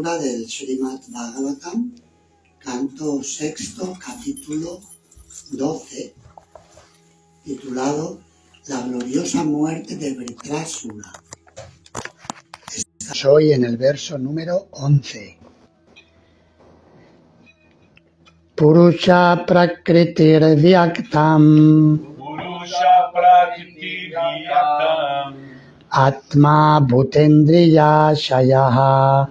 lectura del Srimad Bhagavatam, canto sexto, capítulo 12, titulado La gloriosa muerte de Vritrasura. Hoy en el verso número 11. Purusha prakritir vyaktam Atma bhutendriya shayaha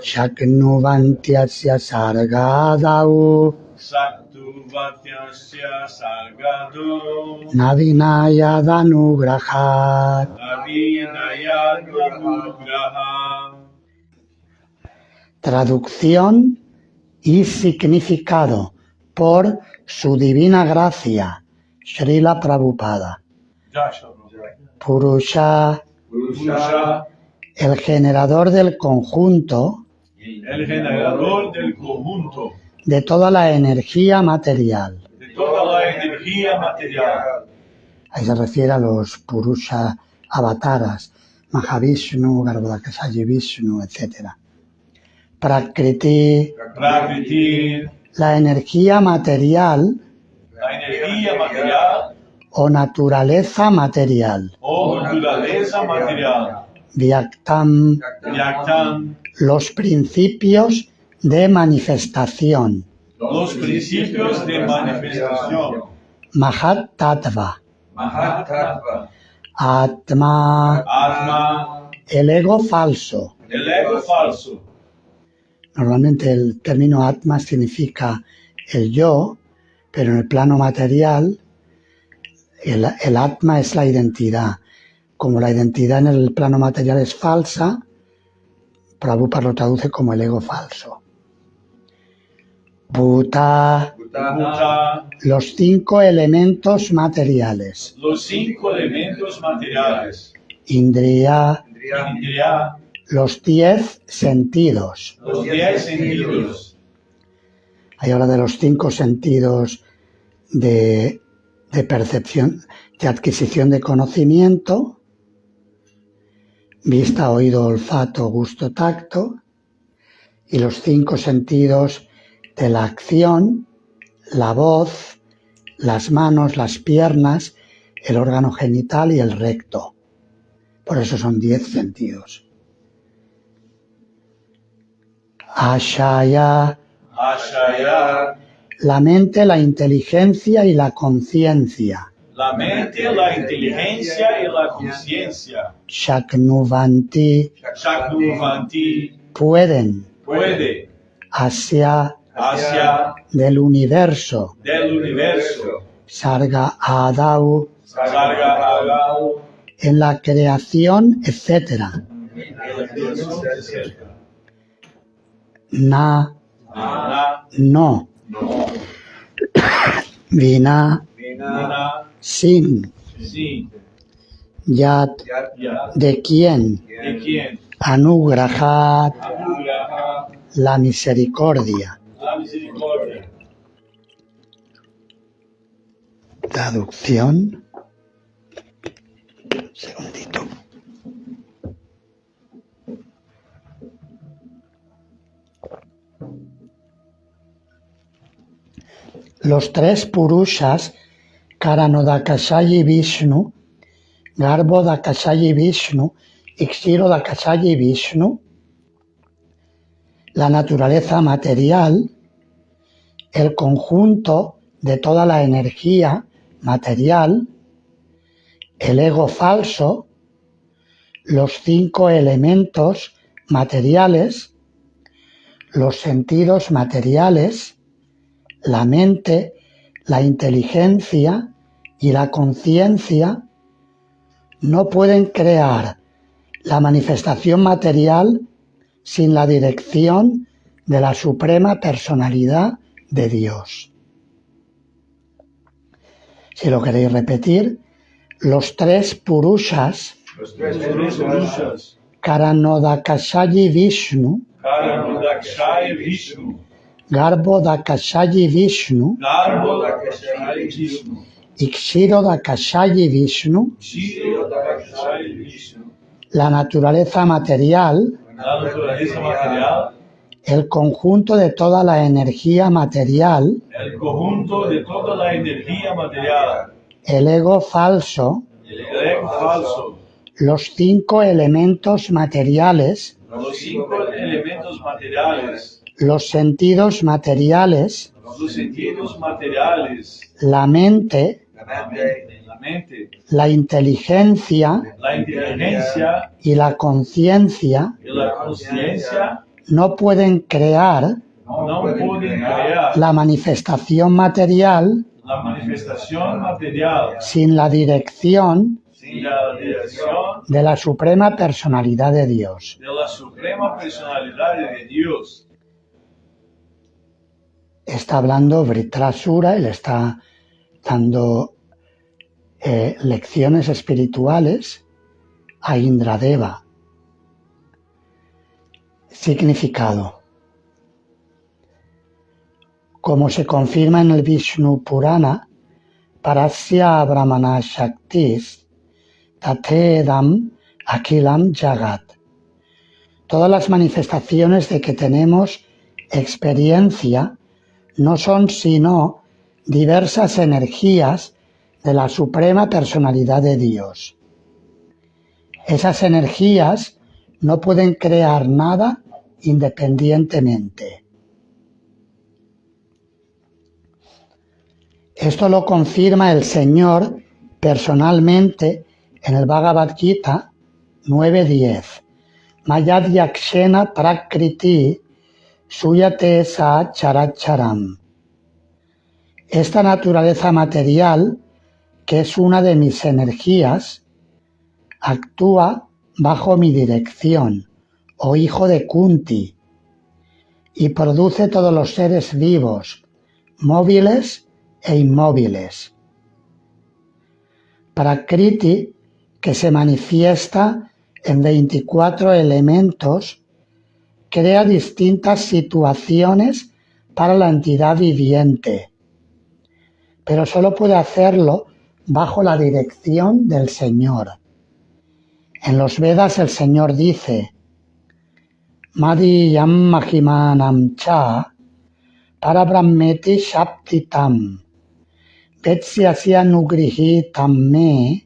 Shaknuvantyasya sargadau Navinayadanugrahat. Traducción y significado por su divina gracia, Srila Prabhupada. Purusha, el generador del conjunto, de toda la energía material. Ahí se refiere a los Purusha avataras, Mahavishnu, Garbhodakashayi Vishnu, etc. Prakriti, la energía material o naturaleza material. Vyaktam, los principios de manifestación. Mahat Tattva. Atma, el ego falso. Normalmente el término Atma significa el yo, pero en el plano material el Atma es la identidad. Como la identidad en el plano material es falsa, Prabhupada lo traduce como el ego falso. Bhuta, los 5 elementos materiales. Indriya, los 10 sentidos. Ahí habla de los 5 sentidos de percepción, de adquisición de conocimiento, vista, oído, olfato, gusto, tacto, y los 5 sentidos de la acción, la voz, las manos, las piernas, el órgano genital y el recto. Por eso son 10 sentidos. Ashaya, la mente, la inteligencia y la conciencia. Shaknuvanti, pueden. Asya, del universo. Sarga Adau, en la creación, etc. Na, no. Vina, sin. Yat, de quién. Anugrahat, la misericordia. Traducción. Un segundito. Los 3 Purushas, Karanodakashayi Vishnu, Garbhodakashayi Vishnu y Kshirodakashayi Vishnu, la naturaleza material, el conjunto de toda la energía material, el ego falso, los 5 elementos materiales, los sentidos materiales, la mente, la inteligencia y la conciencia no pueden crear la manifestación material sin la dirección de la suprema personalidad de Dios. Si lo queréis repetir, los 3 Purushas, Karanodakashayi Vishnu, Garbhodakashayi Vishnu y Kshirodakashayi Vishnu la naturaleza material, el conjunto de toda la energía material, el ego falso, los 5 elementos materiales, los sentidos materiales, la mente, la inteligencia y la conciencia no pueden crear la manifestación material sin la dirección de la Suprema Personalidad de Dios. Está hablando Vritrasura, él está dando lecciones espirituales a Indradeva. Significado. Como se confirma en el Vishnu Purana, Parasya Brahmana Shaktis Tatedam Akilam Jagat. Todas las manifestaciones de que tenemos experiencia no son sino diversas energías de la Suprema Personalidad de Dios. Esas energías no pueden crear nada independientemente. Esto lo confirma el Señor personalmente en el Bhagavad Gita 9.10. Mayad yakshena prakriti suyate sa characharam. Esta naturaleza material, que es una de mis energías, actúa bajo mi dirección, oh hijo de Kunti, y produce todos los seres vivos, móviles e inmóviles. Prakriti, que se manifiesta en 24 elementos, crea distintas situaciones para la entidad viviente, pero solo puede hacerlo bajo la dirección del Señor. En los Vedas el Señor dice: Madhiyam Mahimanam Cha Parabrahmeti Shaptitam Vetsyasya Nugrihitam Me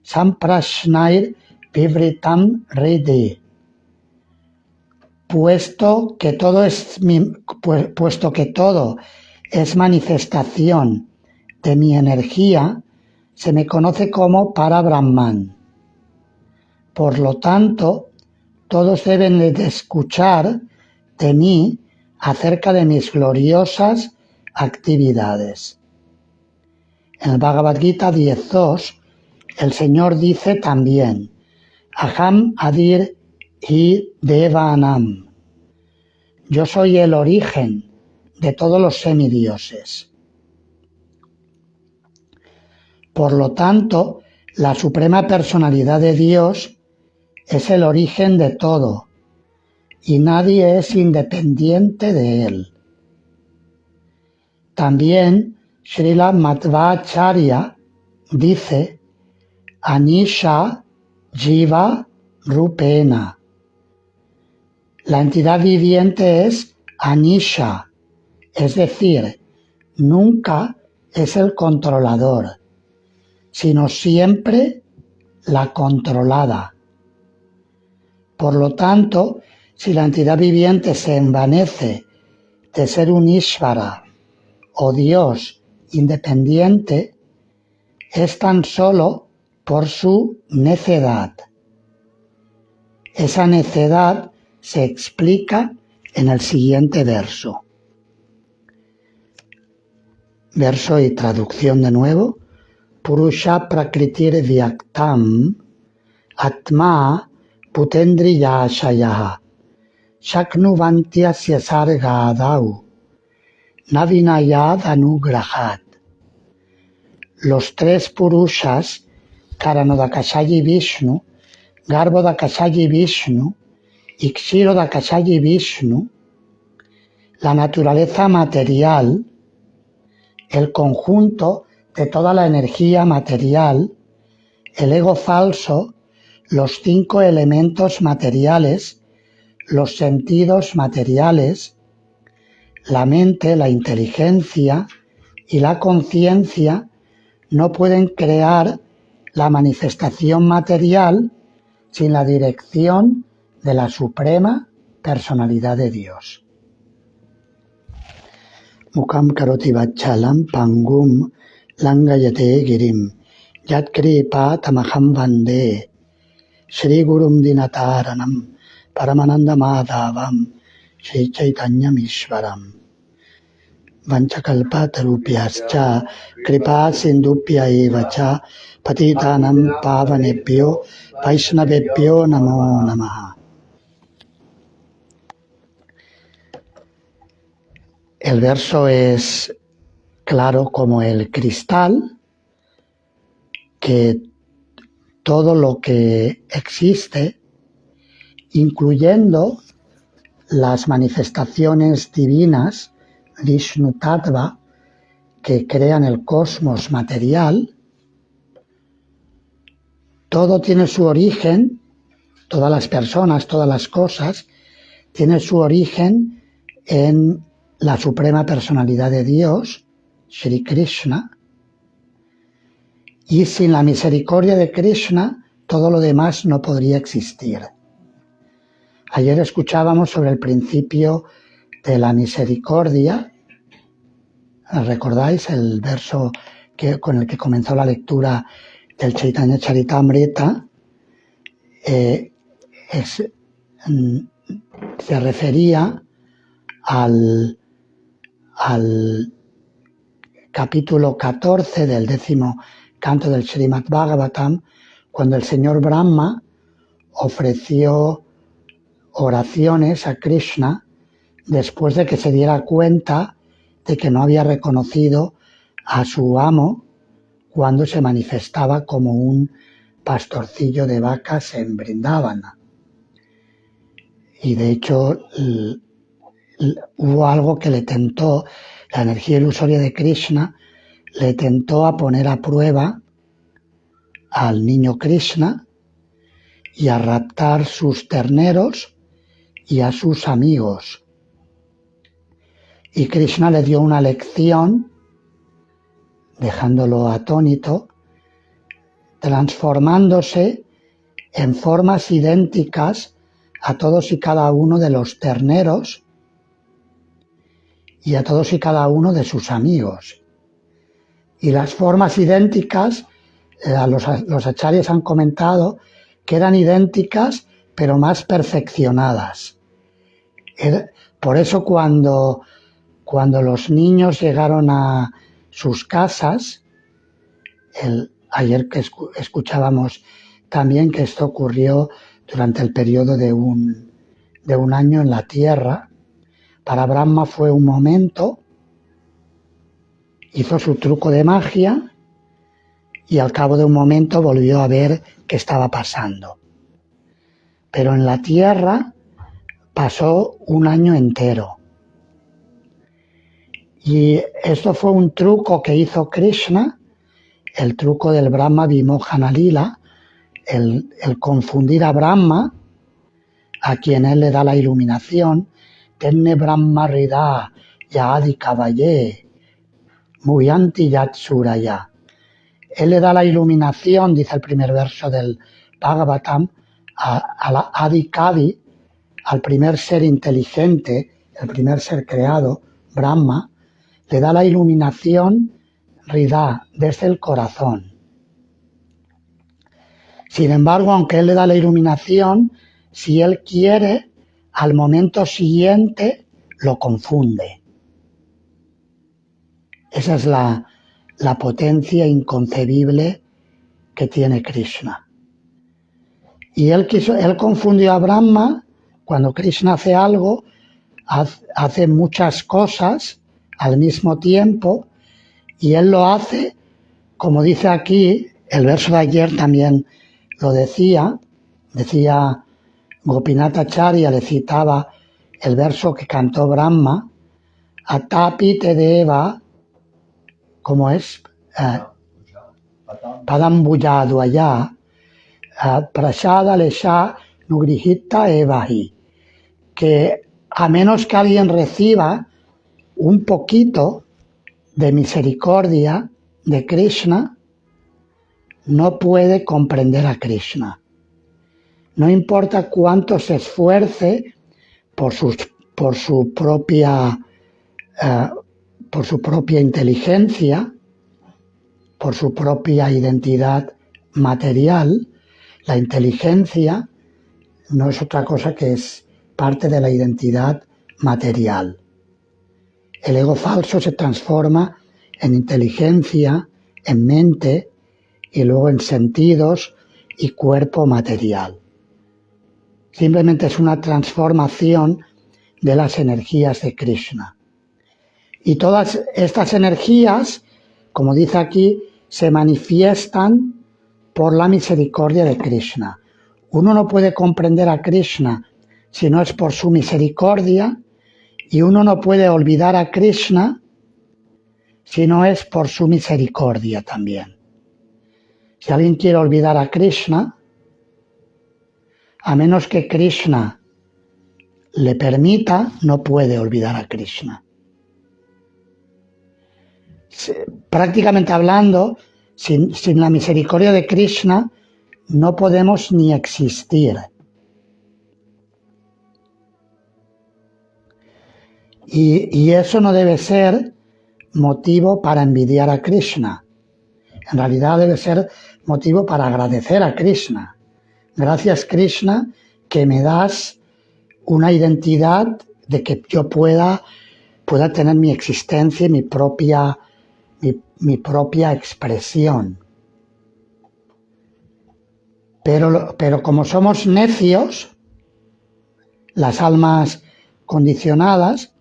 Samprashnair Vivritam Ridi. Puesto que todo es manifestación de mi energía, se me conoce como Parabrahman. Por lo tanto, todos deben de escuchar de mí acerca de mis gloriosas actividades. En el Bhagavad Gita 10.2, el Señor dice también: Aham Adir Hi Devanam. Yo soy el origen de todos los semidioses. Por lo tanto, la Suprema Personalidad de Dios es el origen de todo, y nadie es independiente de él. También Srila Madhvacharya dice: Anisha Jiva Rupena. La entidad viviente es Anisha, es decir, nunca es el controlador, sino siempre la controlada. Por lo tanto, si la entidad viviente se envanece de ser un Ishvara o Dios independiente, es tan solo por su necedad. Esa necedad se explica en el siguiente verso. Verso y traducción de nuevo. Purusha prakritir vyaktam atma putendriyashayaha shaknuvantyasya sargadau navinayad anugrahat. Los 3 Purushas, Karanodakashayi Vishnu, Garbhodakashayi Vishnu y Kshirodakashayi Vishnu, la naturaleza material, el conjunto de toda la energía material, el ego falso, los 5 elementos materiales, los sentidos materiales, la mente, la inteligencia y la conciencia no pueden crear la manifestación material sin la dirección de la suprema personalidad de Dios. Mukam karoti vachalam pangum langayate girim yat kripa tamaham vande Shri Gurum Dinataranam Paramananda Madhavam Shri Chaitanya Ishvaram Vanchakalpa Tarupyascha Kripa Sindupya Evacha Patitanam Pavanebhyo Vaishnavebhyo Namo Namaha. El verso es claro como el cristal, que todo lo que existe, incluyendo las manifestaciones divinas, Vishnu Tattva, que crean el cosmos material, todo tiene su origen, todas las personas, todas las cosas, tienen su origen en la suprema personalidad de Dios, Shri Krishna, y sin la misericordia de Krishna, todo lo demás no podría existir. Ayer escuchábamos sobre el principio de la misericordia. ¿Recordáis el verso con el que comenzó la lectura del Chaitanya Charitamrita? Se refería al capítulo 14 del 10º canto del Srimad Bhagavatam, cuando el señor Brahma ofreció oraciones a Krishna después de que se diera cuenta de que no había reconocido a su amo cuando se manifestaba como un pastorcillo de vacas en Vrindavana. Y de hecho hubo algo que le tentó, la energía ilusoria de Krishna le tentó a poner a prueba al niño Krishna y a raptar sus terneros y a sus amigos. Y Krishna le dio una lección, dejándolo atónito, transformándose en formas idénticas a todos y cada uno de los terneros y a todos y cada uno de sus amigos. Y las formas idénticas, los acharyas han comentado que eran idénticas pero más perfeccionadas. Por eso cuando los niños llegaron a sus casas, ayer que escuchábamos también que esto ocurrió durante el periodo de un año en la Tierra, para Brahma fue un momento, hizo su truco de magia y al cabo de un momento volvió a ver qué estaba pasando. Pero en la Tierra pasó un año entero. Y esto fue un truco que hizo Krishna, el truco del Brahma Vimojana Lila, el confundir a Brahma, a quien él le da la iluminación, Tenne Brahma Rida Yadi Kavaye, Muyanti Yatsuraya. Él le da la iluminación, dice el primer verso del Bhagavatam, a la Adi Kavi, al primer ser inteligente, el primer ser creado, Brahma, le da la iluminación Rida, desde el corazón. Sin embargo, aunque él le da la iluminación, si él quiere, al momento siguiente lo confunde. Esa es la potencia inconcebible que tiene Krishna. Y él confundió a Brahma. Cuando Krishna hace algo, hace muchas cosas al mismo tiempo, y él lo hace, como dice aquí, el verso de ayer también lo decía Gopinath Acharya, le citaba el verso que cantó Brahma, Atapi te deva, como es, Padam Bujadu allá, Prasada lesha nugrihita evahi, que a menos que alguien reciba un poquito de misericordia de Krishna, no puede comprender a Krishna. No importa cuánto se esfuerce por su propia inteligencia, por su propia identidad material, la inteligencia no es otra cosa que es parte de la identidad material. El ego falso se transforma en inteligencia, en mente y luego en sentidos y cuerpo material. Simplemente es una transformación de las energías de Krishna. Y todas estas energías, como dice aquí, se manifiestan por la misericordia de Krishna. Uno no puede comprender a Krishna si no es por su misericordia, y uno no puede olvidar a Krishna si no es por su misericordia también. Si alguien quiere olvidar a Krishna, a menos que Krishna le permita, no puede olvidar a Krishna. Prácticamente hablando, sin la misericordia de Krishna, no podemos ni existir. Y eso no debe ser motivo para envidiar a Krishna. En realidad debe ser motivo para agradecer a Krishna. Gracias, Krishna, que me das una identidad de que yo pueda tener mi existencia y mi propia expresión. Pero como somos necios, las almas condicionadas,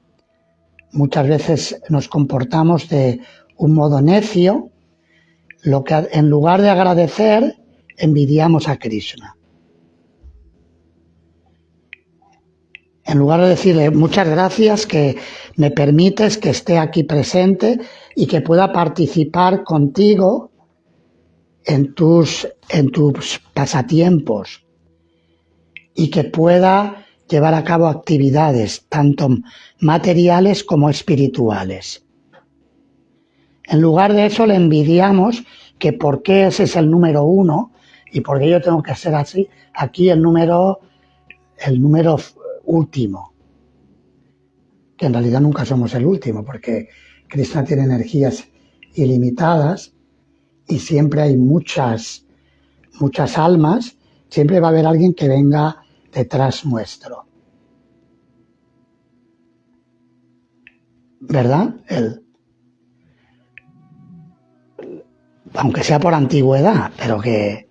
muchas veces nos comportamos de un modo necio, lo que en lugar de agradecer, envidiamos a Krishna. En lugar de decirle muchas gracias que me permites que esté aquí presente y que pueda participar contigo en tus pasatiempos y que pueda llevar a cabo actividades tanto materiales como espirituales. En lugar de eso le envidiamos que por qué ese es el número 1 y por qué yo tengo que ser así, aquí el número último, que en realidad nunca somos el último, porque Krishna tiene energías ilimitadas y siempre hay muchas almas, siempre va a haber alguien que venga detrás nuestro. ¿Verdad? Aunque sea por antigüedad, pero que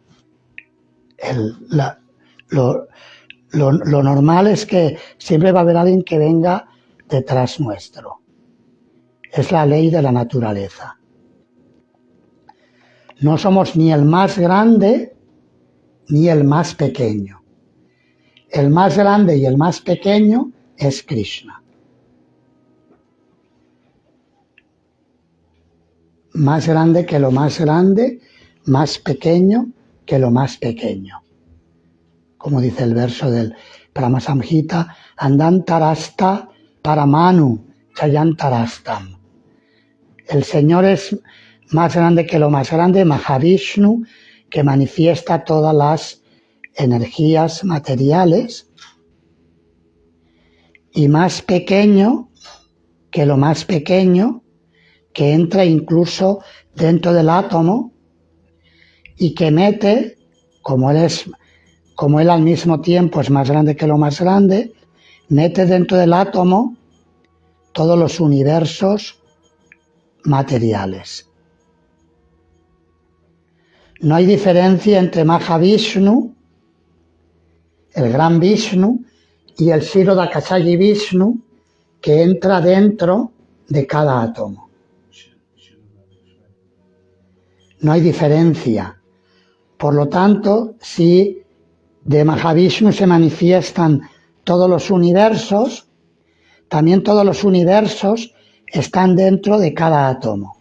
lo normal es que siempre va a haber alguien que venga detrás nuestro. Es la ley de la naturaleza. No somos ni el más grande ni el más pequeño. El más grande y el más pequeño es Krishna. Más grande que lo más grande, más pequeño que lo más pequeño. Como dice el verso del Brahma-samhita, Andantarasta Paramanu Chayantarastam. El Señor es más grande que lo más grande, Mahavishnu, que manifiesta todas las energías materiales, y más pequeño que lo más pequeño, que entra incluso dentro del átomo y que mete, como él al mismo tiempo es más grande que lo más grande, mete dentro del átomo todos los universos materiales. No hay diferencia entre Mahavishnu, el gran Vishnu, y el Kshirodakasayi Vishnu, que entra dentro de cada átomo. No hay diferencia. Por lo tanto, si de Mahavishnu se manifiestan todos los universos, también todos los universos están dentro de cada átomo.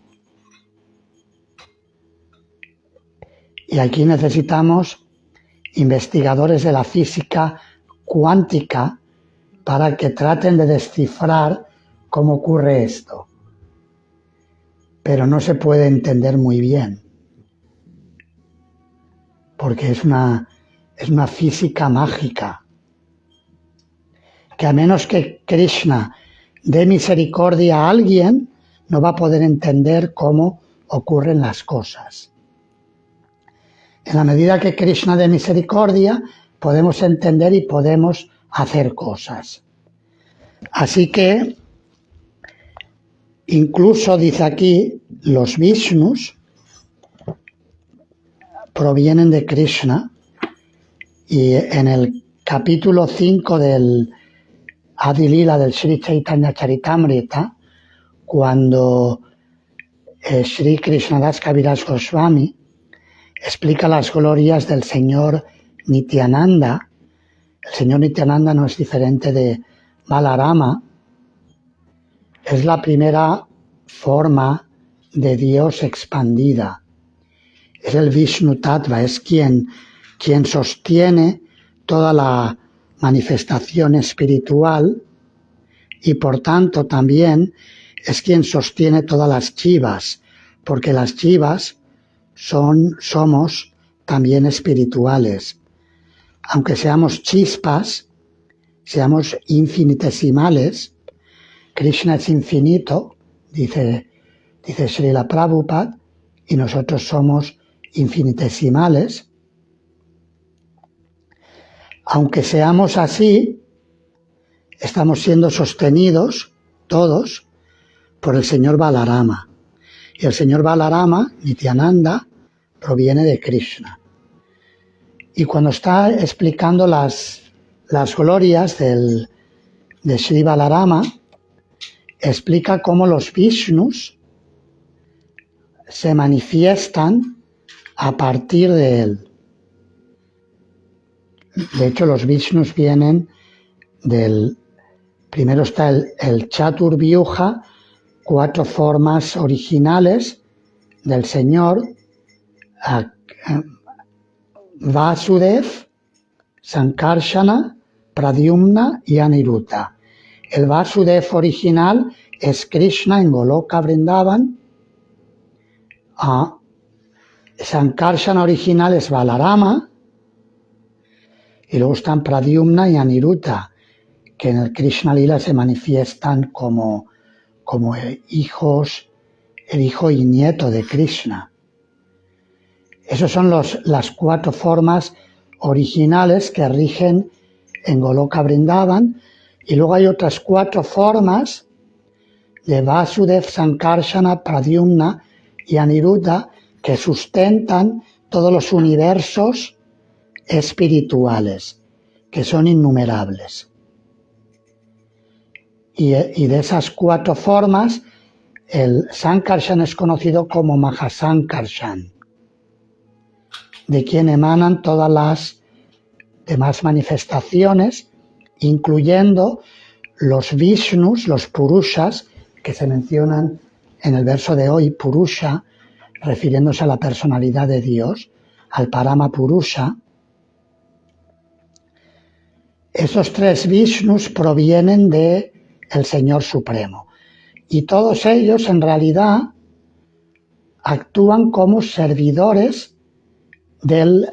Y aquí necesitamos investigadores de la física cuántica para que traten de descifrar cómo ocurre esto. Pero no se puede entender muy bien, porque es una física mágica, que a menos que Krishna dé misericordia a alguien, no va a poder entender cómo ocurren las cosas. En la medida que Krishna dé misericordia, podemos entender y podemos hacer cosas. Así que, incluso dice aquí, los Vishnus provienen de Krishna, y en el capítulo 5 del Adi Lila del Sri Chaitanya Charitamrita, cuando Sri Krishnadas Kaviraj Goswami explica las glorias del señor Nityananda. El señor Nityananda no es diferente de Balarama, es la primera forma de Dios expandida. Es el Vishnu Tattva, es quien sostiene toda la manifestación espiritual y por tanto también es quien sostiene todas las chivas, porque las chivas somos también espirituales. Aunque seamos chispas, seamos infinitesimales, Krishna es infinito, dice Srila Prabhupada, y nosotros somos infinitesimales. Aunque seamos así, estamos siendo sostenidos todos por el señor Balarama. Y el señor Balarama, Nityananda, proviene de Krishna. Y cuando está explicando las glorias de Sri Balarama, explica cómo los Vishnus se manifiestan a partir de él. De hecho, los Vishnus vienen primero está el Chaturvyuha, 4 formas originales del Señor, Vasudev, Sankarshana, Pradyumna y Aniruddha. El Vasudev original es Krishna en Goloka Vrindavan. Sankarshana original es Balarama. Y luego están Pradyumna y Aniruddha, que en el Krishna Lila se manifiestan como hijos, el hijo y nieto de Krishna. Esas son las 4 formas originales que rigen en Goloka Vrindavan, y luego hay otras 4 formas de Vasudev, Sankarshana, Pradyumna y Aniruddha que sustentan todos los universos espirituales, que son innumerables. Y de esas 4 formas, el Sankarshan es conocido como Mahasankarshan, de quien emanan todas las demás manifestaciones, incluyendo los Vishnus, los Purushas, que se mencionan en el verso de hoy, Purusha, refiriéndose a la personalidad de Dios, al Parama Purusha. Esos 3 Vishnus provienen del Señor Supremo, y todos ellos en realidad actúan como servidores del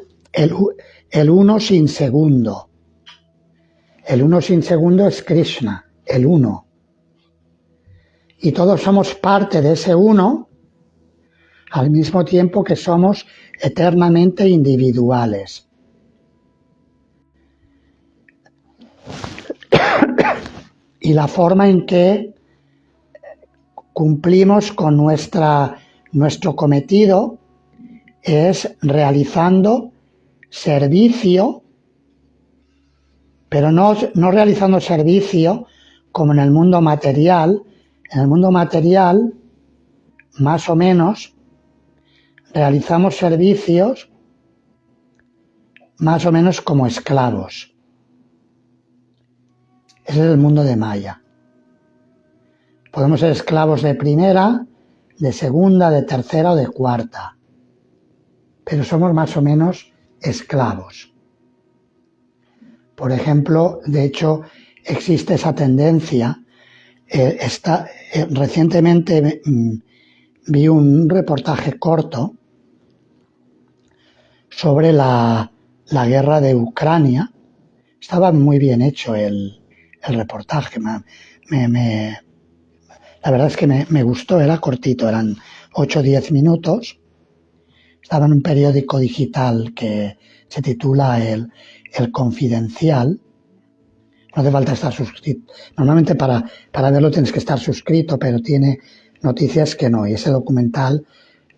el uno sin segundo. El uno sin segundo es Krishna, el uno. Y todos somos parte de ese uno, al mismo tiempo que somos eternamente individuales. Y la forma en que cumplimos con nuestro cometido es realizando servicio, pero no realizando servicio como en el mundo material. En el mundo material, más o menos, realizamos servicios más o menos como esclavos. Ese es el mundo de Maya. Podemos ser esclavos de primera, de segunda, de tercera o de cuarta, pero somos más o menos esclavos. Por ejemplo, de hecho, existe esa tendencia. Recientemente vi un reportaje corto sobre la guerra de Ucrania. Estaba muy bien hecho el reportaje. La verdad es que me gustó, era cortito, eran 8 o 10 minutos. Estaba en un periódico digital que se titula El Confidencial. No hace falta estar suscrito. Normalmente para verlo tienes que estar suscrito, pero tiene noticias que no. Y ese documental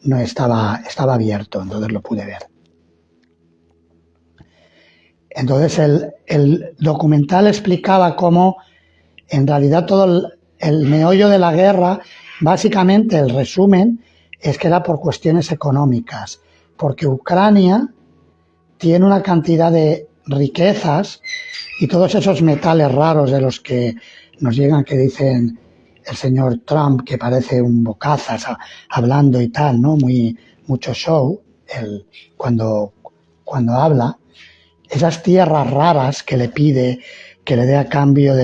no estaba abierto, entonces lo pude ver. Entonces el documental explicaba cómo en realidad todo el meollo de la guerra, básicamente el resumen es que era por cuestiones económicas, porque Ucrania tiene una cantidad de riquezas y todos esos metales raros de los que nos llegan, que dicen el señor Trump, que parece un bocazas hablando y tal, ¿no? Mucho show cuando habla. Esas tierras raras que le pide, que le dé a cambio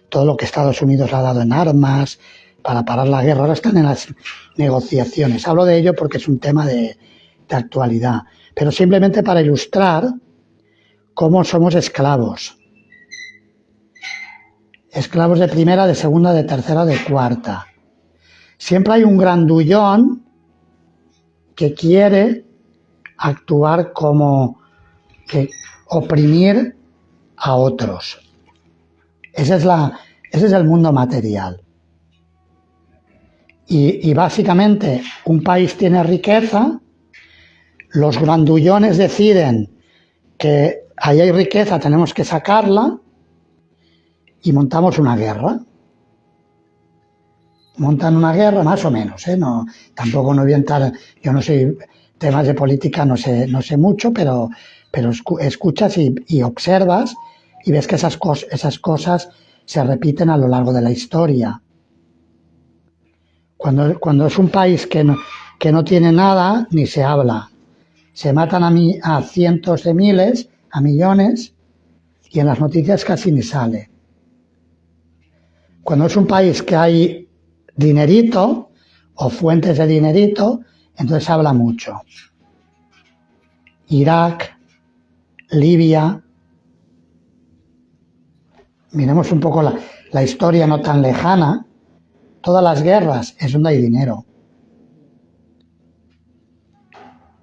todo lo que Estados Unidos le ha dado en armas para parar la guerra, ahora están en las negociaciones. Hablo de ello porque es un tema de actualidad, pero simplemente para ilustrar cómo somos esclavos. Esclavos de primera, de segunda, de tercera, de cuarta. Siempre hay un grandullón que quiere actuar como que oprimir a otros. Ese es el mundo material. Y básicamente un país tiene riqueza, los grandullones deciden que ahí hay riqueza, tenemos que sacarla y montamos una guerra. Montan una guerra, más o menos, No, tampoco no voy a entrar, yo no soy, temas de política no sé mucho, pero escuchas y observas y ves que esas cosas se repiten a lo largo de la historia. Cuando es un país que no tiene nada, ni se habla. Se matan a cientos de miles, a millones, y en las noticias casi ni sale. Cuando es un país que hay dinerito o fuentes de dinerito, entonces se habla mucho. Irak, Libia. Miremos un poco la historia no tan lejana. Todas las guerras es donde hay dinero.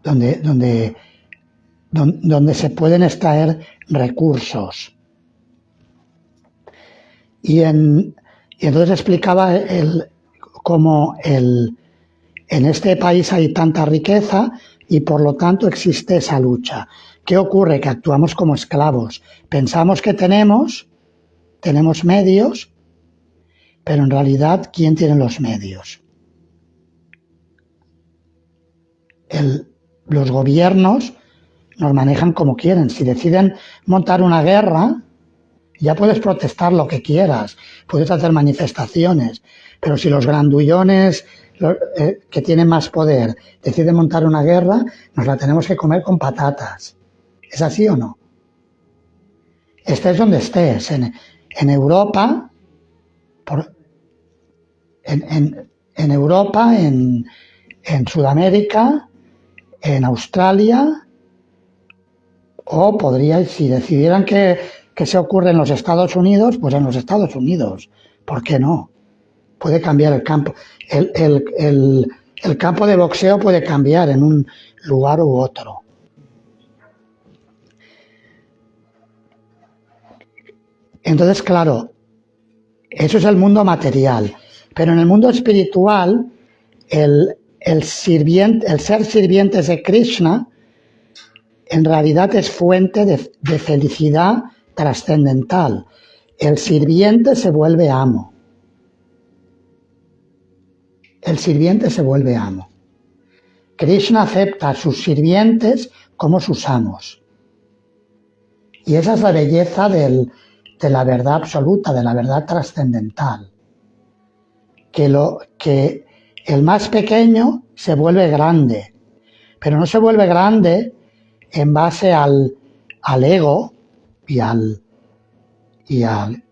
Donde se pueden extraer recursos. Y entonces explicaba cómo en este país hay tanta riqueza y por lo tanto existe esa lucha. ¿Qué ocurre? Que actuamos como esclavos. Pensamos que tenemos medios, pero en realidad, ¿quién tiene los medios? Los gobiernos nos manejan como quieren. Si deciden montar una guerra, ya puedes protestar lo que quieras, puedes hacer manifestaciones, pero si los grandullones que tienen más poder deciden montar una guerra, nos la tenemos que comer con patatas. ¿Es así o no? Estés donde estés, en Europa, en Europa, en Sudamérica, en Australia, o podríais, si decidieran que se ocurre en los Estados Unidos, pues en los Estados Unidos. ¿Por qué no? Puede cambiar el campo. El campo de boxeo puede cambiar en un lugar u otro. Entonces, claro, eso es el mundo material. Pero en el mundo espiritual, el ser sirvientes de Krishna, en realidad es fuente de felicidad trascendental. El sirviente se vuelve amo. El sirviente se vuelve amo. Krishna acepta a sus sirvientes como sus amos. Y esa es la belleza de la verdad absoluta, de la verdad trascendental. Que el más pequeño se vuelve grande, pero no se vuelve grande en base al ego y al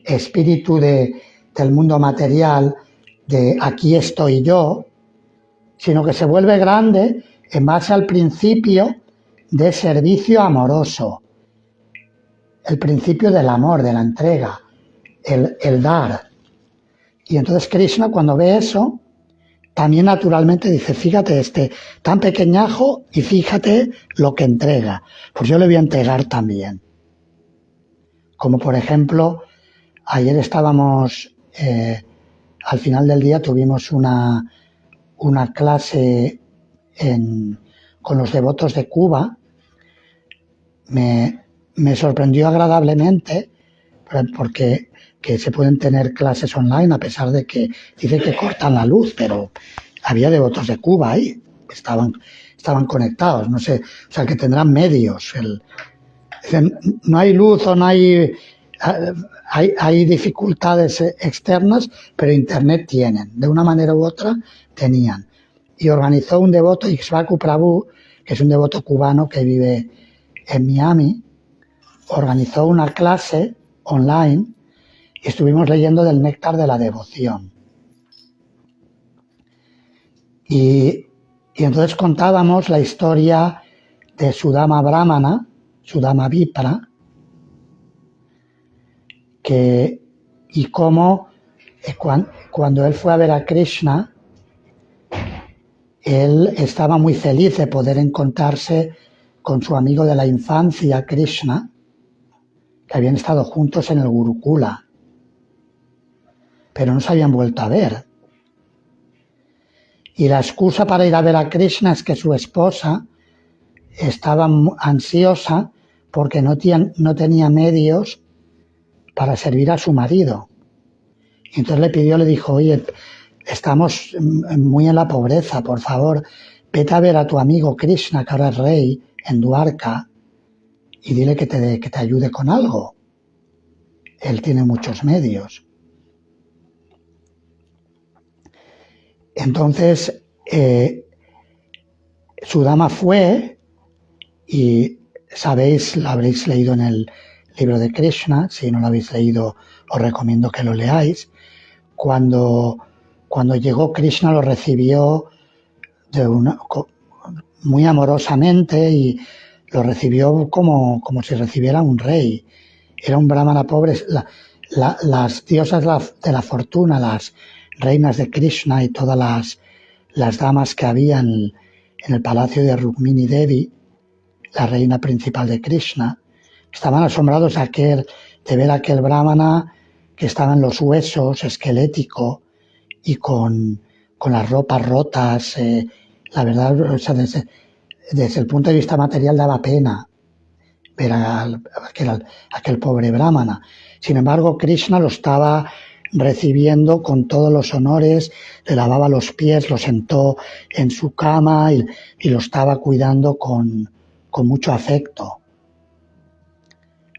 espíritu del mundo material, de aquí estoy yo, sino que se vuelve grande en base al principio de servicio amoroso, el principio del amor, de la entrega, el dar. Y entonces Krishna, cuando ve eso, también naturalmente dice, fíjate tan pequeñajo y fíjate lo que entrega, pues yo le voy a entregar también. Como por ejemplo, ayer estábamos, al final del día tuvimos una clase con los devotos de Cuba. Me sorprendió agradablemente porque que se pueden tener clases online a pesar de que dice que cortan la luz, pero había devotos de Cuba ahí, estaban conectados, no sé, o sea que tendrán medios. No hay luz o no hay dificultades externas, pero internet tienen, de una manera u otra tenían. Y organizó un devoto, Ixbaku Prabhu, que es un devoto cubano que vive en Miami, organizó una clase online y estuvimos leyendo del néctar de la devoción. Y entonces contábamos la historia de Sudama Brahmana, Sudama Vipra, y cómo cuando él fue a ver a Krishna, él estaba muy feliz de poder encontrarse con su amigo de la infancia, Krishna, que habían estado juntos en el Gurukula, pero no se habían vuelto a ver. Y la excusa para ir a ver a Krishna es que su esposa estaba ansiosa porque no tenía medios para servir a su marido. Y entonces le dijo, oye, estamos muy en la pobreza, por favor, vete a ver a tu amigo Krishna, que ahora es rey, en Dwarka, y dile que te ayude con algo. Él tiene muchos medios. Entonces, Sudama fue, y sabéis, lo habréis leído en el libro de Krishna, si no lo habéis leído os recomiendo que lo leáis. Cuando llegó, Krishna lo recibió muy amorosamente y lo recibió como si recibiera un rey. Era un brahmana pobre. Las diosas de la fortuna, las reinas de Krishna y todas las damas que había en el palacio de Rukmini Devi, la reina principal de Krishna, estaban asombrados de ver a aquel brahmana que estaba en los huesos, esquelético y con las ropas rotas. La verdad, o sea, desde el punto de vista material daba pena ver a aquel pobre brahmana. Sin embargo, Krishna lo estaba recibiendo con todos los honores, le lavaba los pies, lo sentó en su cama y lo estaba cuidando con mucho afecto.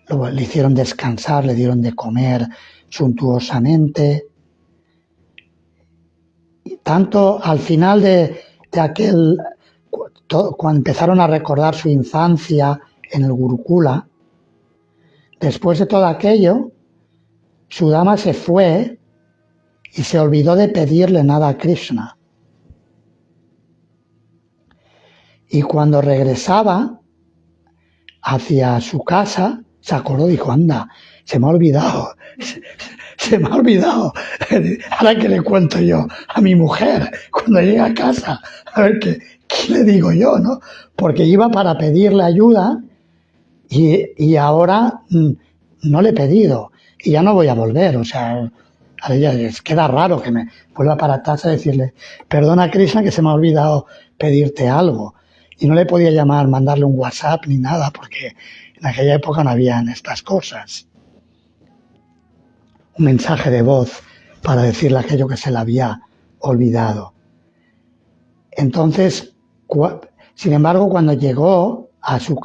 Le hicieron descansar, le dieron de comer suntuosamente. Y tanto al final de aquel, cuando empezaron a recordar su infancia en el Gurukula, después de todo aquello, Sudama se fue y se olvidó de pedirle nada a Krishna. Y cuando regresaba hacia su casa, se acordó, dijo, anda, se me ha olvidado. Ahora que le cuento yo a mi mujer cuando llegue a casa, a ver qué le digo yo, ¿no? Porque iba para pedirle ayuda y ahora no le he pedido y ya no voy a volver. O sea, a ella les queda raro que me vuelva para atrás a decirle, perdona Krishna que se me ha olvidado pedirte algo. Y no le podía llamar, mandarle un WhatsApp ni nada, porque en aquella época no habían estas cosas. Un mensaje de voz para decirle aquello que se le había olvidado. Entonces, sin embargo, cuando llegó a su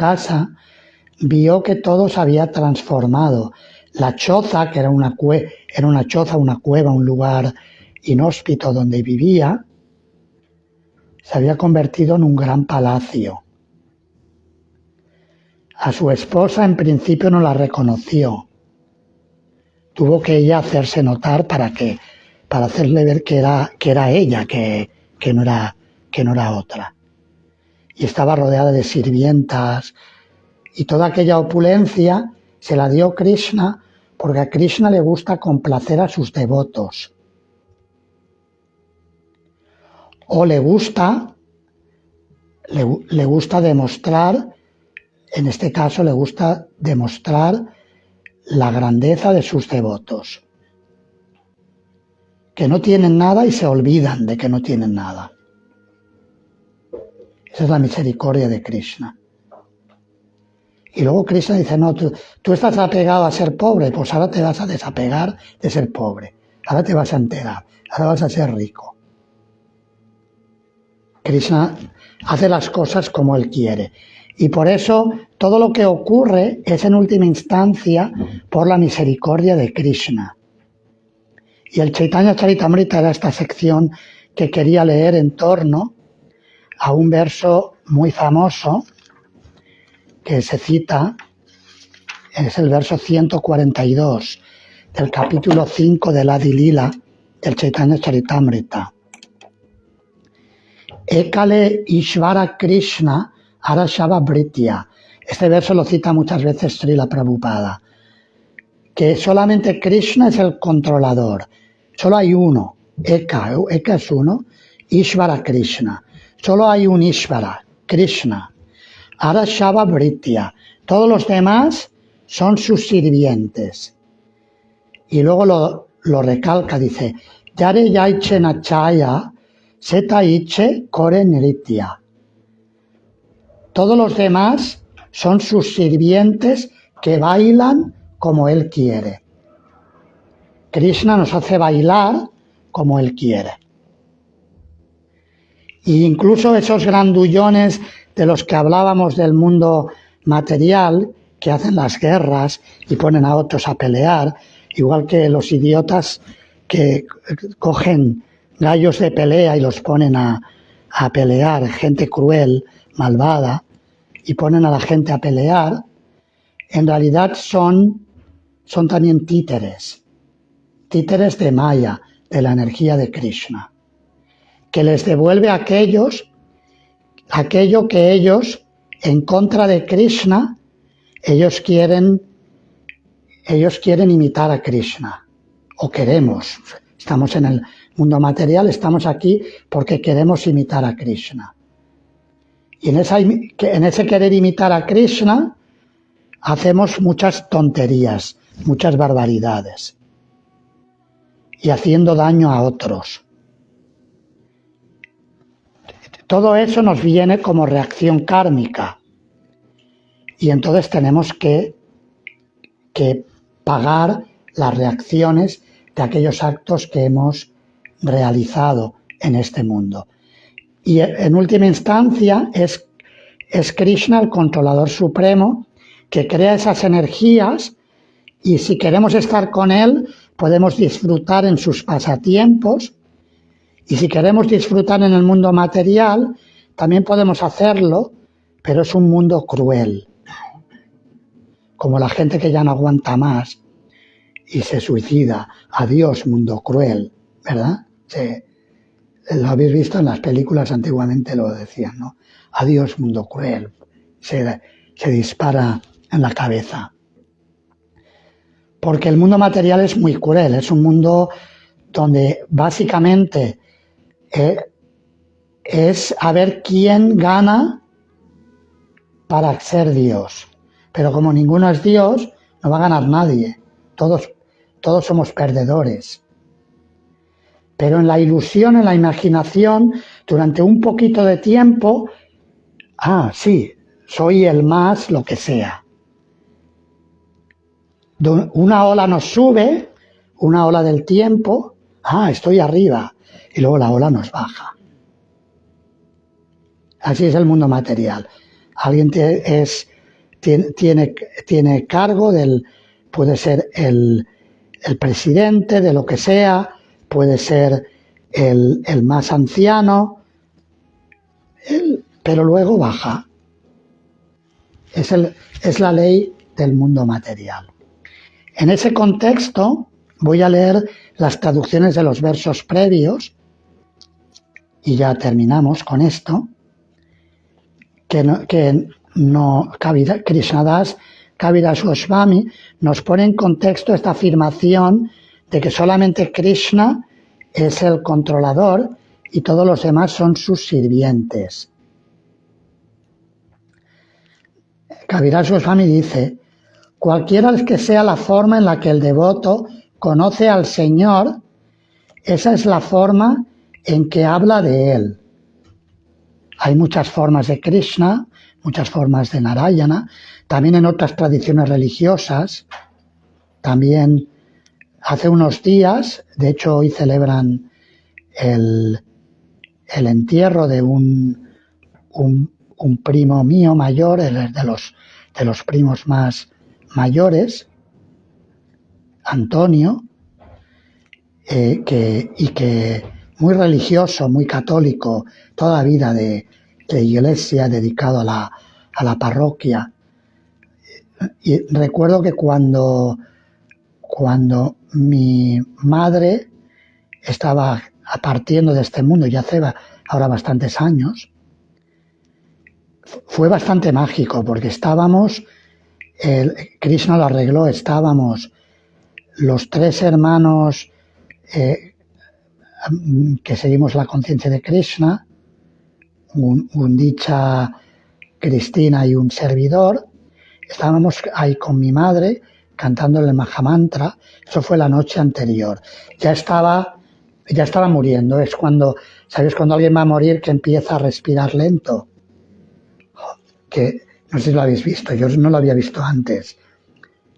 vio que todo se había transformado. La choza, que era una choza, una cueva, un lugar inhóspito donde vivía, se había convertido en un gran palacio. A su esposa en principio no la reconoció. Tuvo que ella hacerse notar para hacerle ver que era ella, que no era otra. Y estaba rodeada de sirvientas, y toda aquella opulencia se la dio Krishna, porque a Krishna le gusta complacer a sus devotos. O le gusta demostrar, en este caso le gusta demostrar la grandeza de sus devotos, que no tienen nada y se olvidan de que no tienen nada. Esa es la misericordia de Krishna. Y luego Krishna dice, no, tú estás apegado a ser pobre, pues ahora te vas a desapegar de ser pobre, ahora te vas a enterar, ahora vas a ser rico. Krishna hace las cosas como él quiere. Y por eso todo lo que ocurre es en última instancia por la misericordia de Krishna. Y el Chaitanya Charitamrita era esta sección que quería leer en torno a un verso muy famoso que se cita, es el verso 142 del capítulo 5 del Adi Lila del Chaitanya Charitamrita. Ekale Ishvara Krishna Arashava Britya. Este verso lo cita muchas veces Srila Prabhupada, que solamente Krishna es el controlador. Solo hay uno, Eka es uno, Ishvara Krishna. Solo hay un Ishvara, Krishna. Arashava Britya. Todos los demás son sus sirvientes. Y luego lo recalca, dice, Yare Yaiche Nachaya Seta Iche Kore Nritya. Todos los demás son sus sirvientes que bailan como él quiere. Krishna nos hace bailar como él quiere. E incluso esos grandullones de los que hablábamos del mundo material, que hacen las guerras y ponen a otros a pelear, igual que los idiotas que cogen gallos de pelea y los ponen a pelear, gente cruel, malvada, y ponen a la gente a pelear, en realidad son también títeres de Maya, de la energía de Krishna, que les devuelve a aquello que ellos, en contra de Krishna, ellos quieren imitar a Krishna, o queremos. Estamos en el mundo material, estamos aquí porque queremos imitar a Krishna. Y en ese querer imitar a Krishna, hacemos muchas tonterías, muchas barbaridades, y haciendo daño a otros. Todo eso nos viene como reacción kármica, y entonces tenemos que pagar las reacciones de aquellos actos que hemos realizado en este mundo. Y en última instancia es Krishna, el controlador supremo, que crea esas energías, y si queremos estar con él, podemos disfrutar en sus pasatiempos, y si queremos disfrutar en el mundo material, también podemos hacerlo, pero es un mundo cruel, como la gente que ya no aguanta más y se suicida. Adiós, mundo cruel, ¿verdad? Lo habéis visto en las películas, antiguamente lo decían, ¿no? Adiós, mundo cruel. Se dispara en la cabeza. Porque el mundo material es muy cruel, es un mundo donde básicamente es a ver quién gana para ser Dios. Pero como ninguno es Dios, no va a ganar nadie. Todos somos perdedores. Pero en la ilusión, en la imaginación, durante un poquito de tiempo, sí, soy el más lo que sea. Una ola nos sube, una ola del tiempo, estoy arriba, y luego la ola nos baja. Así es el mundo material. Alguien tiene cargo puede ser el presidente de lo que sea, puede ser el más anciano, pero luego baja. es la ley del mundo material. En ese contexto voy a leer las traducciones de los versos previos y ya terminamos con esto. Krishnadas Kaviraj Goswami nos pone en contexto esta afirmación de que solamente Krishna es el controlador y todos los demás son sus sirvientes. Kaviraj Goswami dice: cualquiera que sea la forma en la que el devoto conoce al Señor, esa es la forma en que habla de Él. Hay muchas formas de Krishna, muchas formas de Narayana, también en otras tradiciones religiosas. También hace unos días, de hecho hoy celebran el entierro de un primo mío mayor, de los primos más mayores, Antonio, que muy religioso, muy católico, toda la vida de iglesia, dedicado a la parroquia. Y recuerdo que cuando mi madre estaba partiendo de este mundo, ya hace ahora bastantes años, fue bastante mágico porque estábamos, Krishna lo arregló, estábamos los tres hermanos que seguimos la conciencia de Krishna, un Dicha, Cristina y un servidor. Estábamos ahí con mi madre cantando el Mahamantra. Eso fue la noche anterior. Ya estaba muriendo. Es cuando, ¿sabes? Cuando alguien va a morir que empieza a respirar lento. Que no sé si lo habéis visto, yo no lo había visto antes.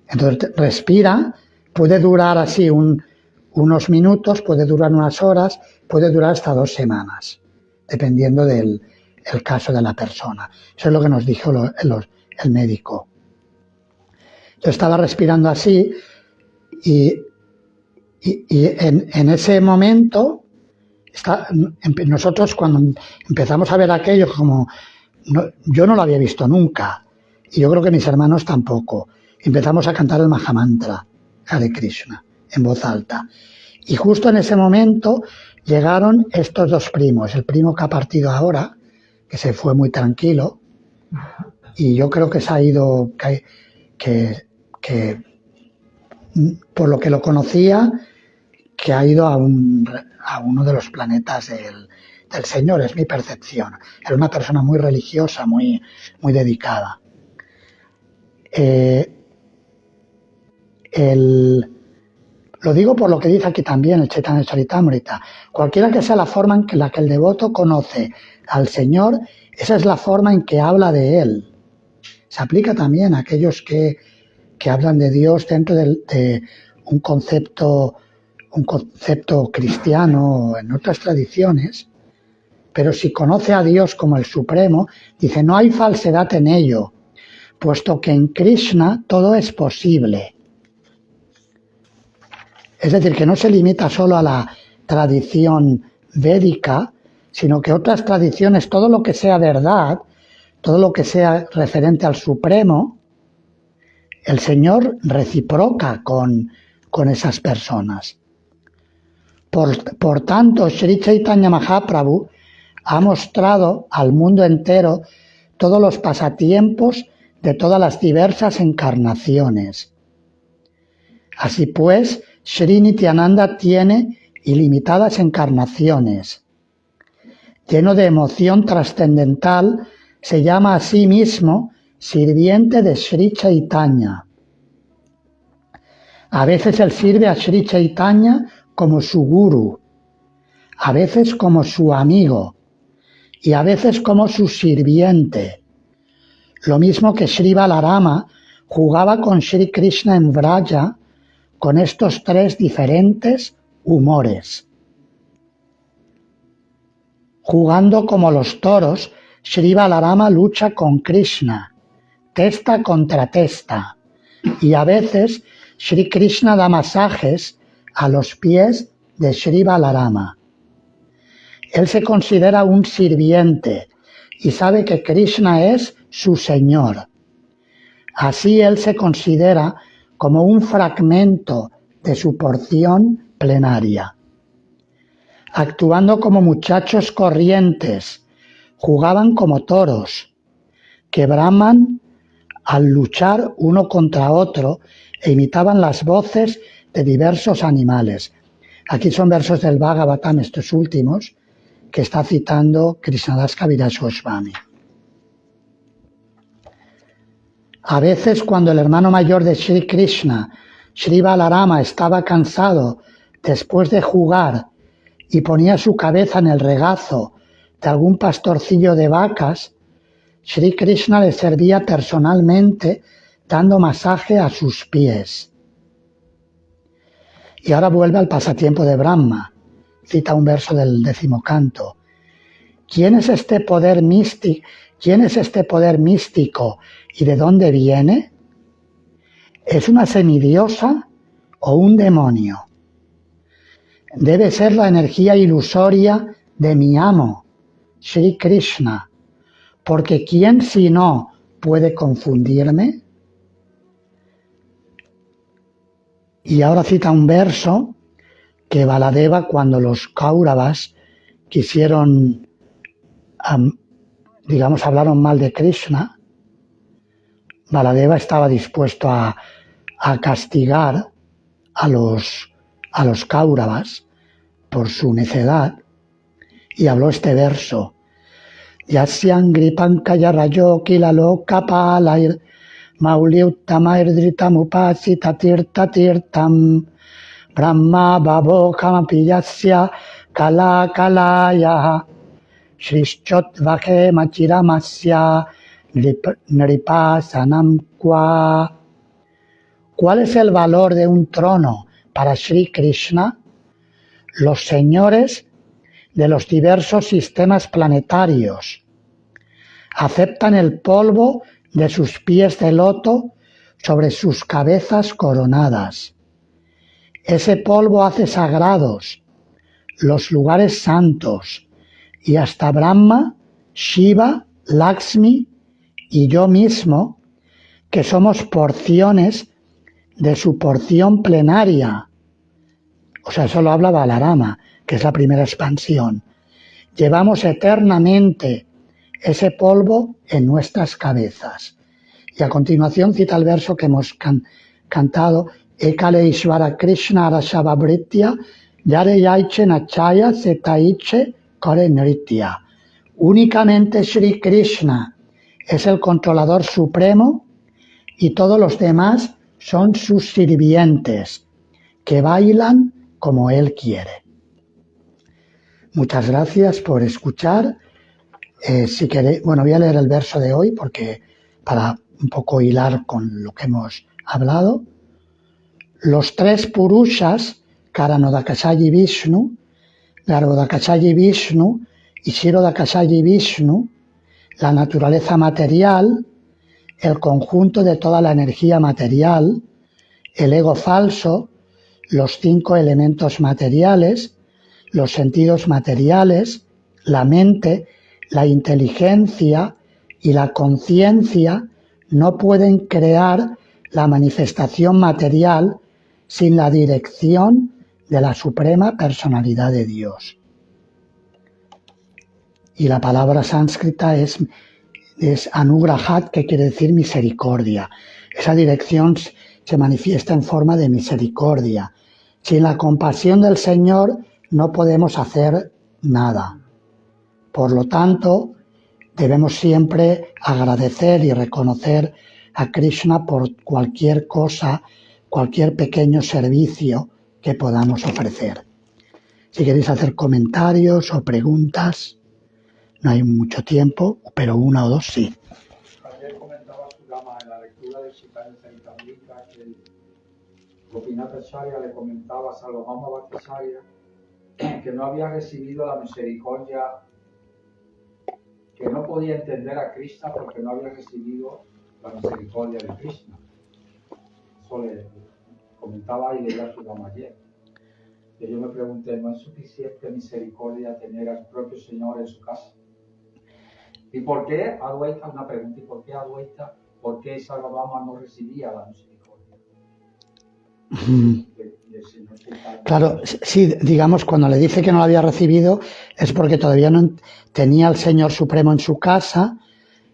Entonces respira, puede durar así unos minutos, puede durar unas horas, puede durar hasta 2 semanas, dependiendo del caso de la persona. Eso es lo que nos dijo el médico. Yo estaba respirando así y en ese momento nosotros cuando empezamos a ver aquello, yo no lo había visto nunca y yo creo que mis hermanos tampoco, empezamos a cantar el Mahamantra Hare Krishna en voz alta y justo en ese momento llegaron estos 2 primos, el primo que ha partido ahora, que se fue muy tranquilo, y yo creo que se ha ido, que por lo que lo conocía, que ha ido a uno de los planetas del Señor, es mi percepción. Era una persona muy religiosa, muy, muy dedicada. Lo digo por lo que dice aquí también el Chaitanya Charitamrita. Cualquiera que sea la forma en la que el devoto conoce al Señor, esa es la forma en que habla de Él. Se aplica también a aquellos que hablan de Dios dentro de un concepto cristiano en otras tradiciones, pero si conoce a Dios como el Supremo, dice, no hay falsedad en ello, puesto que en Krishna todo es posible. Es decir, que no se limita solo a la tradición védica, sino que otras tradiciones, todo lo que sea verdad, todo lo que sea referente al Supremo, el Señor reciproca con esas personas. Por tanto, Sri Chaitanya Mahaprabhu ha mostrado al mundo entero todos los pasatiempos de todas las diversas encarnaciones. Así pues, Sri Nityananda tiene ilimitadas encarnaciones. Lleno de emoción trascendental, se llama a sí mismo sirviente de Sri Chaitanya. A veces él sirve a Sri Chaitanya como su guru, a veces como su amigo y a veces como su sirviente. Lo mismo que Sri Balarama jugaba con Sri Krishna en Vraja con estos 3 diferentes humores. Jugando como los toros, Sri Balarama lucha con Krishna, testa contra testa, y a veces Sri Krishna da masajes a los pies de Sri Balarama. Él se considera un sirviente y sabe que Krishna es su señor. Así él se considera como un fragmento de su porción plenaria. Actuando como muchachos corrientes, jugaban como toros, que braman al luchar uno contra otro e imitaban las voces de diversos animales. Aquí son versos del Bhagavatam, estos últimos, que está citando Krishnadas Kaviraj Goswami. A veces, cuando el hermano mayor de Sri Krishna, Sri Balarama, estaba cansado después de jugar y ponía su cabeza en el regazo de algún pastorcillo de vacas, Sri Krishna le servía personalmente dando masaje a sus pies. Y ahora vuelve al pasatiempo de Brahma. Cita un verso del 10º canto. ¿Quién es este poder místico? ¿Quién es este poder místico y de dónde viene? ¿Es una semidiosa o un demonio? Debe ser la energía ilusoria de mi amo, Sri Krishna, porque ¿quién si no puede confundirme? Y ahora cita un verso que Baladeva, cuando los Kauravas quisieron, hablaron mal de Krishna, Baladeva estaba dispuesto a castigar a los Kauravas por su necedad, y habló este verso: Yasyangri pankaya rayo kilalo kapalair mauliuttamair dritamupasita tirtam brahma bhavo kamapi yasya kala kalaya shrishchot vaje machiramasya nripasanam kwa. ¿Cuál es el valor de un trono para Sri Krishna? Los señores de los diversos sistemas planetarios aceptan el polvo de sus pies de loto sobre sus cabezas coronadas. Ese polvo hace sagrados los lugares santos, y hasta Brahma, Shiva, Lakshmi y yo mismo, que somos porciones de su porción plenaria. O sea, eso lo habla Balarama, que es la primera expansión. Llevamos eternamente ese polvo en nuestras cabezas. Y a continuación cita el verso que hemos cantado: Ekale Ishvara Krishna Arashavabritya Yare Yaiche Nachaya Setaiche Kore Nritya. Únicamente Sri Krishna es el controlador supremo y todos los demás son sus sirvientes, que bailan como él quiere. Muchas gracias por escuchar. Si queréis, voy a leer el verso de hoy porque para un poco hilar con lo que hemos hablado. Los tres Purushas, Karanodakasayi Vishnu, Garbhodakasayi Vishnu y Kshirodakasayi Vishnu, la naturaleza material, el conjunto de toda la energía material, el ego falso, los 5 elementos materiales, los sentidos materiales, la mente, la inteligencia y la conciencia no pueden crear la manifestación material sin la dirección de la Suprema Personalidad de Dios. Y la palabra sánscrita es anugrahat, que quiere decir misericordia. Esa dirección se manifiesta en forma de misericordia. Sin la compasión del Señor no podemos hacer nada. Por lo tanto, debemos siempre agradecer y reconocer a Krishna por cualquier cosa, cualquier pequeño servicio que podamos ofrecer. Si queréis hacer comentarios o preguntas, no hay mucho tiempo, pero una o dos sí. Ayer comentaba Sudama en la lectura de Chaitanya Charitamrita que Gopinath Acharya le comentaba a Salomón Bhattacharya que no había recibido la misericordia, que no podía entender a Krishna porque no había recibido la misericordia de Krishna. Eso le comentaba y leía Sudama ayer. Y yo me pregunté, ¿no es suficiente misericordia tener al propio Señor en su casa? ¿Y por qué Advaita? Una pregunta, ¿y por qué Advaita ¿por qué Sarvabhauma no recibía la misericordia del Señor Chaitanya? Claro, sí, digamos, cuando le dice que no la había recibido es porque todavía no tenía al Señor Supremo en su casa,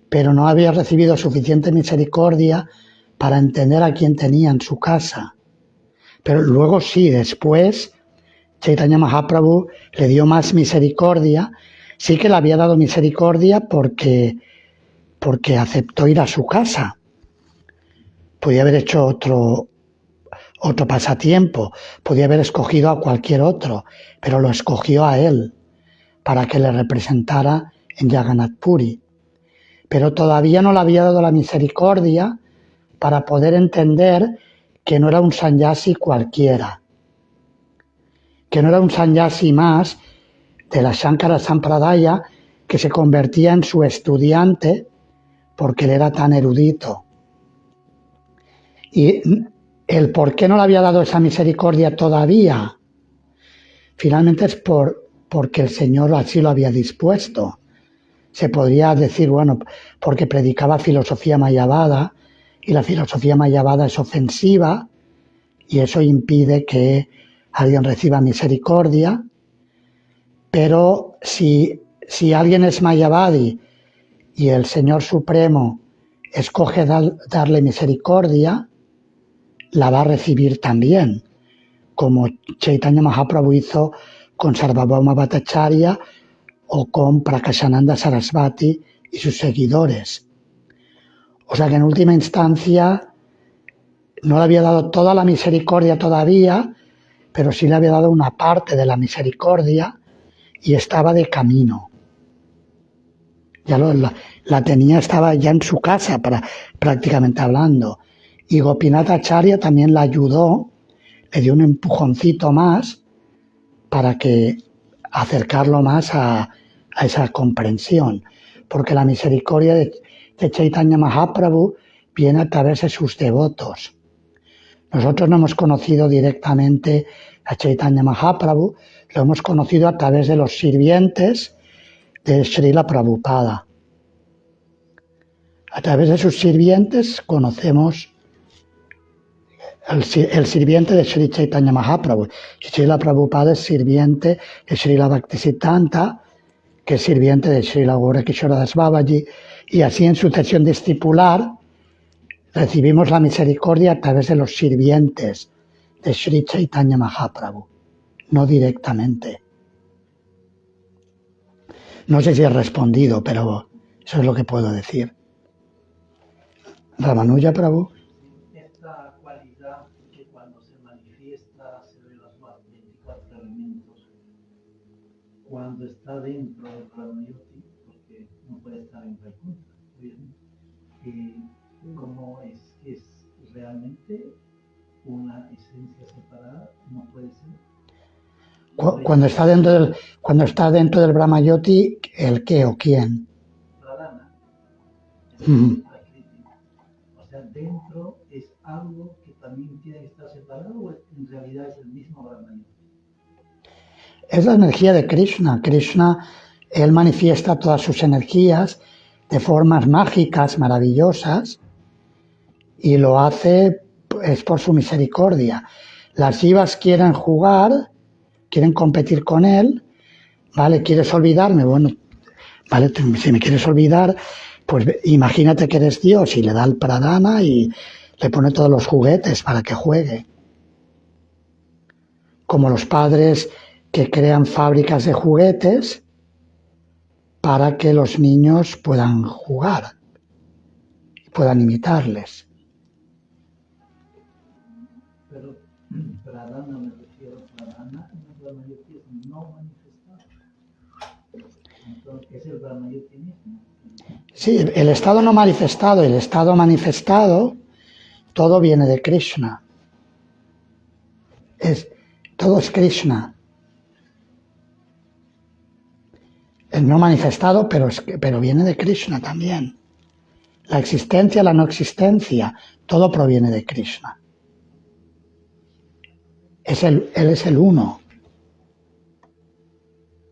pero no había recibido suficiente misericordia para entender a quién tenía en su casa. Pero luego sí, después Chaitanya Mahaprabhu le dio más misericordia. Sí que le había dado misericordia porque aceptó ir a su casa. Podía haber hecho otro pasatiempo, podía haber escogido a cualquier otro, pero lo escogió a él para que le representara en Jagannath Puri. Pero todavía no le había dado la misericordia para poder entender que no era un sannyasi cualquiera, que no era un sannyasi más de la Shankara Sampradaya que se convertía en su estudiante porque él era tan erudito. Y el por qué no le había dado esa misericordia todavía, finalmente es porque el Señor así lo había dispuesto. Se podría decir, bueno, porque predicaba filosofía mayavada, y la filosofía mayavada es ofensiva, y eso impide que alguien reciba misericordia. Pero si alguien es mayavadi y el Señor Supremo escoge darle misericordia, la va a recibir también, como Chaitanya Mahaprabhu hizo con Sarvabhauma Bhattacharya o con Prakashananda Sarasvati y sus seguidores. O sea que en última instancia no le había dado toda la misericordia todavía, pero sí le había dado una parte de la misericordia y estaba de camino. Ya la tenía, estaba ya en su casa, prácticamente hablando. Y Gopinath Acharya también la ayudó, le dio un empujoncito más para que acercarlo más a esa comprensión. Porque la misericordia de Chaitanya Mahaprabhu viene a través de sus devotos. Nosotros no hemos conocido directamente a Chaitanya Mahaprabhu, lo hemos conocido a través de los sirvientes de Srila Prabhupada. A través de sus sirvientes conocemos el sirviente de Sri Chaitanya Mahaprabhu. Srila Prabhupada es sirviente de Srila Bhaktisiddhanta, que es sirviente de Srila Gaura Kishora Das Babaji, y así en sucesión discipular recibimos la misericordia a través de los sirvientes de Sri Chaitanya Mahaprabhu, no directamente. No sé si he respondido, pero eso es lo que puedo decir. Ramanuja Prabhu. Esta cualidad que cuando se manifiesta se ve los 24 elementos, cuando está dentro del Pranayoti, porque no puede estar en Vaikuntha, obviamente, ¿cómo es realmente una esencia separada? No puede ser. Cuando está dentro del Brahmayoti, ¿el qué o quién? Pradhana. O sea, dentro es algo que también tiene que estar separado, o en realidad es el mismo Brahmayoti. Es la energía de Krishna. Krishna, él manifiesta todas sus energías de formas mágicas, maravillosas, y lo hace es por su misericordia. Las jivas quieren jugar, quieren competir con él, ¿vale? ¿Quieres olvidarme? Bueno, ¿vale? Si me quieres olvidar, pues imagínate que eres Dios, y le da el pradhana y le pone todos los juguetes para que juegue. Como los padres que crean fábricas de juguetes para que los niños puedan jugar y puedan imitarles. Pero pradhana, me refiero a pradhana, en el Brahmayoti es no manifestado. Entonces, ¿es el Brahmayoti mismo? Sí, el estado no manifestado y el estado manifestado, todo viene de Krishna. Todo es Krishna. El no manifestado, pero viene de Krishna también. La existencia, la no existencia, todo proviene de Krishna. Él es el uno,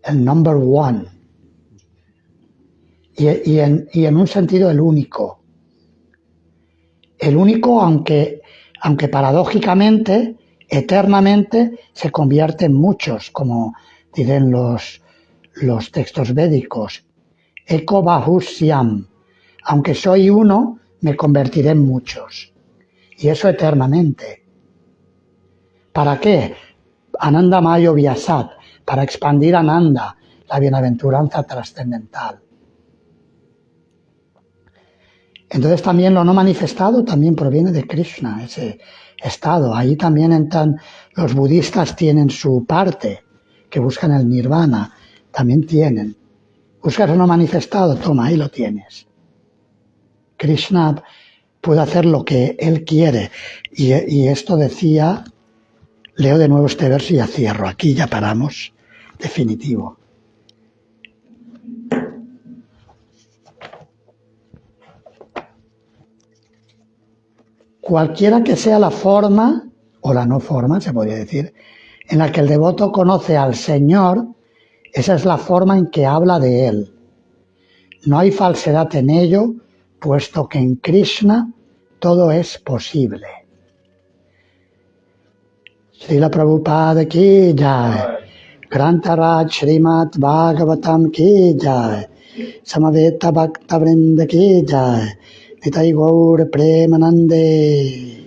el number one. Y en un sentido el único. el único, aunque paradójicamente, eternamente, se convierte en muchos, como dicen los textos védicos. Eko bahusyam, aunque soy uno, me convertiré en muchos. Y eso eternamente. ¿Para qué? Ananda Mayo Vyasat, para expandir Ananda, la bienaventuranza trascendental. Entonces también lo no manifestado también proviene de Krishna, ese estado. Ahí también entran, los budistas tienen su parte, que buscan el nirvana, también tienen. Buscas lo no manifestado, toma, ahí lo tienes. Krishna puede hacer lo que él quiere. Y esto decía, leo de nuevo este verso y ya cierro. Aquí ya paramos, definitivo. Cualquiera que sea la forma, o la no forma, se podría decir, en la que el devoto conoce al Señor, esa es la forma en que habla de Él. No hay falsedad en ello, puesto que en Krishna todo es posible. Srila Prabhupada ki jai, Grantaraj Srimad Bhagavatam ki jai, Samaveta Bhakta Vrinda ki jai, Nitai Gaur Premanande.